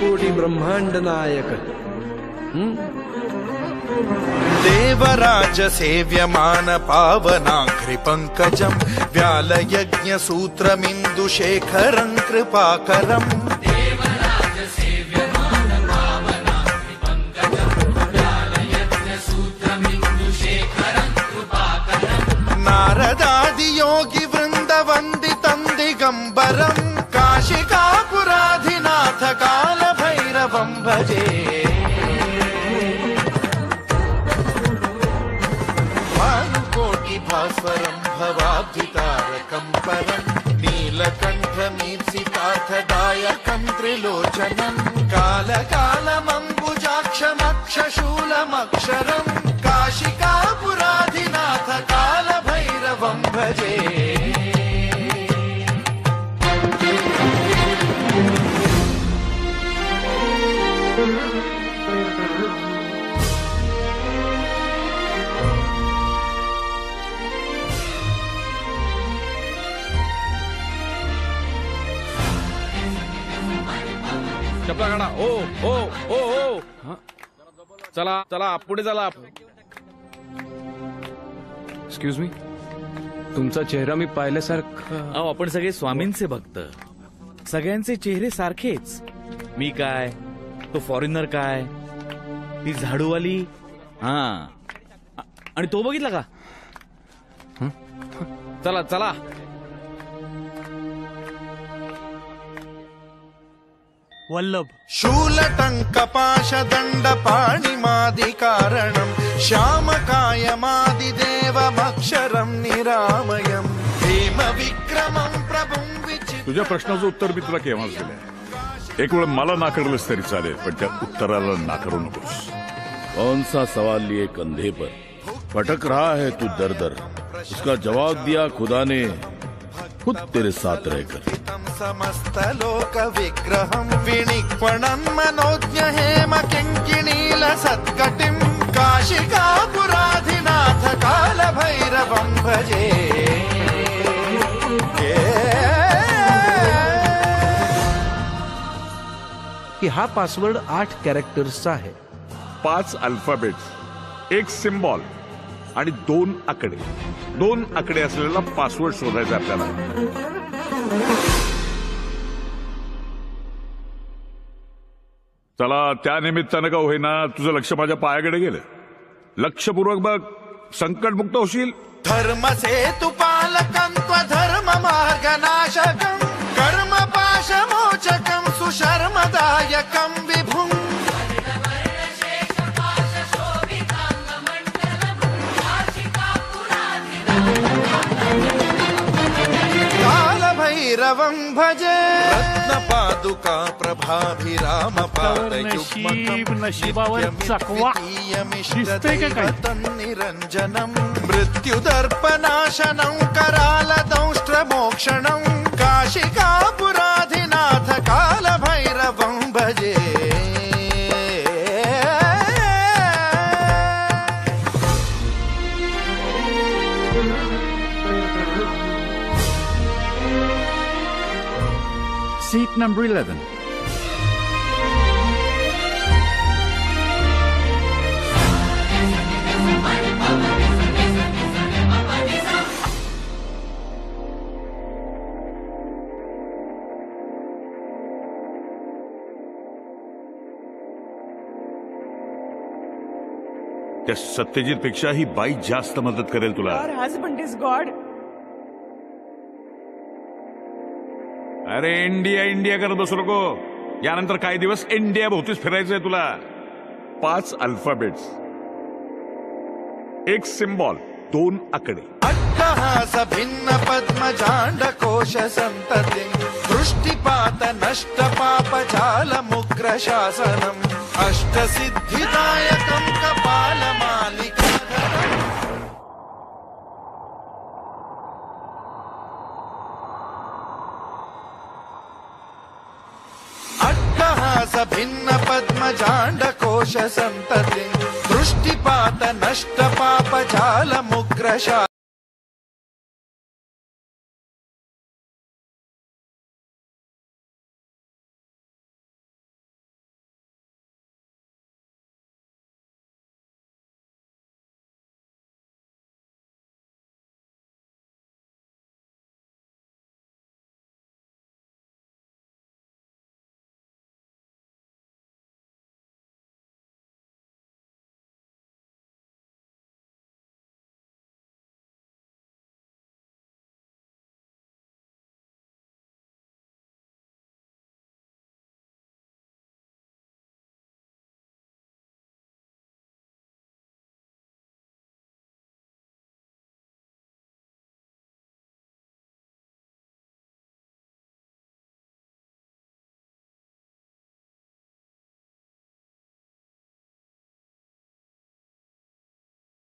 कोटी ब्रह्मांड नायक। देवराज सेव्यमान पावनाघ्रि पंकजं व्यालयज्ञ सूत्रमिन्दुशेखरं कृपाकरम् नारदादि योगी वृंद वंदितं दिगंबरं काशिकापुराधिनाथ काल भैरवं भजे। भानुकोटि भास्वरं भवाब्धितारकं परं नीलकण्ठमीप्सितार्थदायकं त्रिलोचनं कालकालमम्बुजाक्षमक्षशूलमक्षरं काशिकापुराधिनाथ काल भैरवं भजे। चपला काढा। ओ ओ ओ ओ चला चला पुढे चला। एक्सक्यूज मी, तुमचा चेहरा मी पाहिल्यासारखा। अहो आपण सगळे स्वामींचे भक्त, सगळ्यांचे चेहरे सारखेच। मी काय, तो फॉरेनर काय, ती झाडूवाली, हा आणि तो बघितला का? चला चला। वल्लभ शूलटङ्कपाशदण्ड पाणिमादिकारणं श्यामकायमादिदेवमक्षरं निरामयं भीमविक्रमं प्रभुं विचित्रं। तुझ्या प्रश्नाचं उत्तर मी तुला केव्हाच दिलंय। एक वेळ मला नाकारलंस तरी चालेल, पण त्या उत्तराला नाकारू नकोस। कौन सा सवाल लिए कंधे पर, भटक रहा है तू दर दर, उसका जवाब दिया खुदा ने खुद तेरे साथ रहकर। समस्त लोक विग्रहं विनिक्वणं मनोज्ञ हेम किङ्किणील सत्कटिं काशिकापुराधिनाथ काल भैरवं भजे। की हा पासवर्ड 8 कॅरेक्टर्सचा आहे। 5 अल्फाबेट्स, 1 सिम्बॉल आणि 2 आकडे। 2 आकडे असलेला पासवर्ड शोधायचा आपल्याला। चला, त्या निमित्तानं का होईना तुझं लक्ष माझ्या पायाकडे गेलं। लक्षपूर्वक बघ, संकटमुक्त होशील। धर्मसेतु पालकं त्वधर्म मार्गनाशकं कर्मपाशमोचकं सुशर्मदायकं विभुं कालभैरवं भजे। रत्नपादुका प्रभाभिराम निरंजनं मृत्युदर्पनाशनं करालदंष्ट्रमोक्षणं काशिकापुराधिनाथ काल भैरवं भजे। Seat number 11. त्या सत्यजित पेक्षा ही बाई जास्त मदत करेल तुला। Your husband is God. अरे इंडिया इंडिया करत बसू नको, यानंतर काही दिवस इंडिया भोवतीच फिरायचंय तुला। 5 अल्फाबेट्स, 1 सिम्बॉल, 2 आकडे। अट्टहास भिन्न पद्मजांड कोश संततिं दृष्टिपात नष्ट पाप जाल मुग्र शासनम् अष्टसिद्धिदायकं कपाल मालिकाधरम्। अट्टहास भिन्न पद्मजांड कोश संततिं दृष्टिपात नष्ट पाप जाल मुग्र